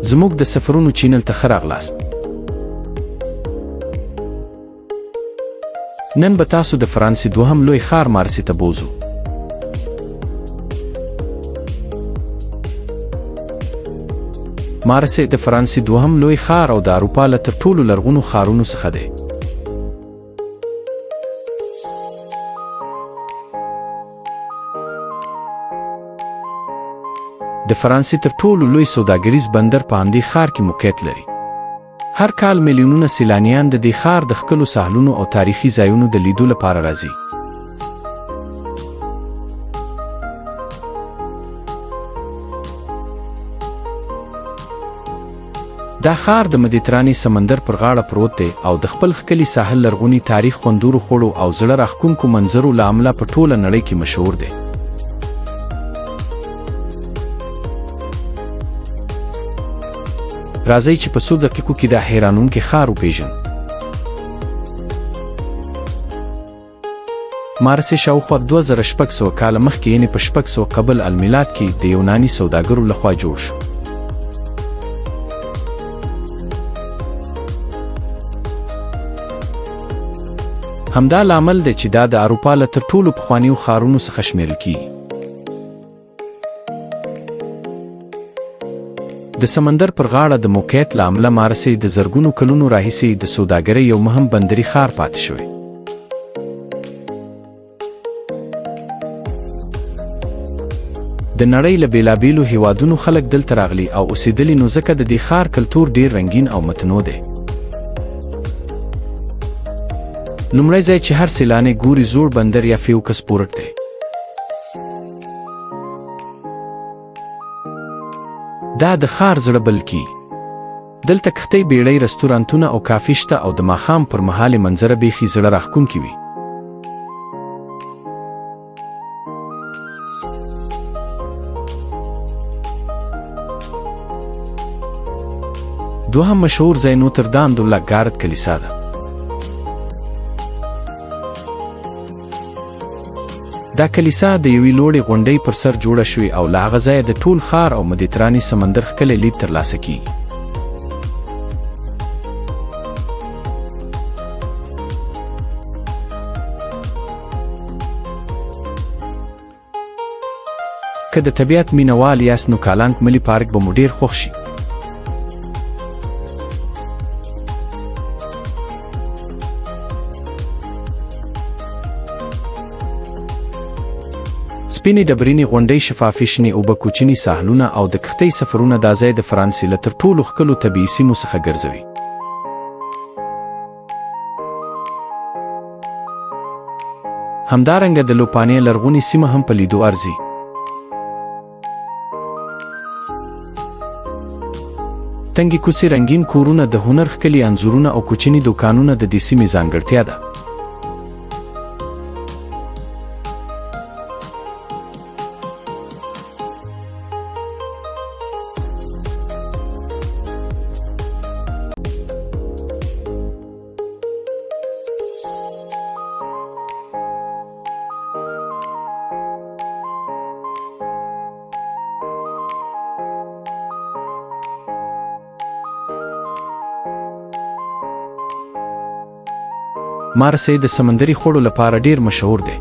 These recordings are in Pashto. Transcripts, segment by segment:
زموږ د سفرونو چینل ته ښه راغلاست. نن به تاسو د فرانسې دوهم لوی ښار مارسې ته بوځو. مارسې د فرانسې دوهم لوی ښار او د اروپا له تر ټولو لرغونو ښارونو څخه دی. د فرانسې تر ټولو لوی سوداګریز بندر په همدې ښار کې موقعیت لري. هر کال میلیونونه سیلانیان د دې ښار د ښکلو ساحلونو او تاریخي ځایونو د لیدو لپاره راځي. دا ښار د مدیترانې سمندر پر غاړه پروت دی او د خپل ښکلي ساحل لرغوني تاریخ، خوندورو خوړو او زړه راښکونکو منظرو له امله په ټوله نړۍ کې مشهور دی. راځئ چې په څو دقیقو کې دا حیرانونکی ښار وپیژنو. مارسې شاوخوا 2600 کاله مخکې یعنې په 600 قبل المیلاد کې د یوناني سوداګرو لخوا جوړ شو. همدا لامل دی چې دا د اروپا له تر ټولو پخوانیو ښارونو څخه شمیرل کیږي. د سمندر پر غاړه د موقعیت له امله مارسې د زرګونو کلونو راهیسې د سوداګرۍ یو مهم بندري ښار پاتې شوی. د نړۍ له بېلابېلو هیوادونو خلک دلته راغلي او اوسېدلي، نو ځکه د دې ښار کلتور ډېر رنګین او متنوع دی. لومړی ځای چې هر سیلانی ګوري زوړ بندر یا فیوکسپورټ دی. دا د ښار زړه بلل کیږي. دلته کښتۍ، بیړۍ، رستورانتونه او کافي شته او د ماښام پر مهال یې منظره بیخي زړه راښکونکې وي. دوهم مشهور ځای نوتردام د لاګارد کلیسا ده. دا کلیسا د یوې لوړې غونډۍ پر سر جوړه شوې او له هغه ځایه د ټول ښار او مدیترانې سمندر ښکلی لید ترلاسه کیږي. که د طبیعت مینهوال یاست نو کالنګ ملي پارک به مو ډېر خوښ شي. سپینې ډبرینې غونډۍ، شفافې شنې اوبه، کوچني ساحلونه او د کښتۍ سفرونه دا ځای د فرانسې له تر ټولو ښکلو طبیعي سیمو څخه ګرځوي. همدارنګه د لوپانې لرغونې سیمه هم په لیدو ارزي. تنګې کوڅې، رنګین کورونه، د هنر ښکلي انځورونه او کوچني دوکانونه د دې سیمې ځانګړتیا ده. مارسې د سمندري خوړو لپاره ډېر مشهور دی.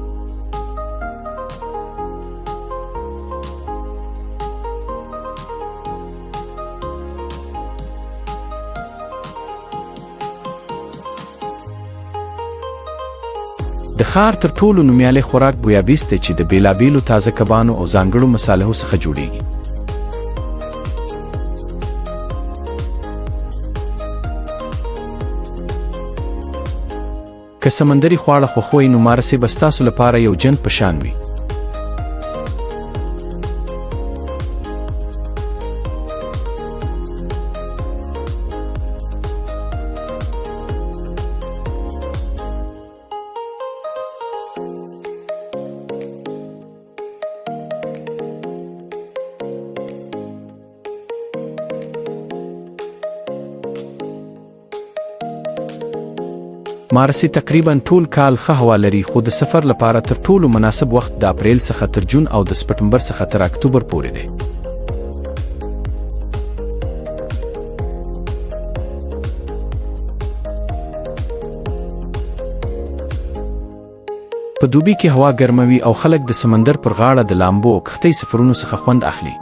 د ښار تر ټولو نومیالی خوراک بویابیس دی چې د بېلابېلو تازه کبانو او ځانګړو مصالحو څخه جوړیږي. که سمندري خواړه خوښوئ نو مارسې به ستاسو لپاره یو جنت په شان وي. مارسې تقریباً ټول کال ښه هوا لري، خو د سفر لپاره تر ټولو مناسب وخت د اپریل څخه تر جون او د سپټمبر څخه تر اکتوبر پورې دی. په دوبي کې هوا ګرمه وي او خلک د سمندر پر غاړه د لامبو او کښتۍ سفرونو څخه خوند اخلي.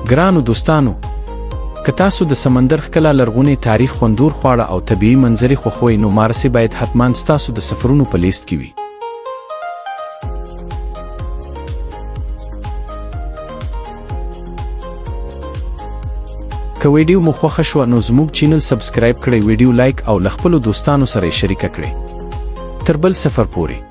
ګرانو دوستانو، که تاسو د سمندر ښکلا، لرغونی تاریخ، خوندور خواړه او طبیعي منظرې خوښوئ، نو مارسي باید حتماً ستاسو د سفرونو په لیست کې وي. که ویډیو مو خوښه شوه نو زموږ چینل سبسکرایب کړئ، ویډیو لایک او له خپلو دوستانو سره یې شریکه کړئ. تر بل سفر پورې.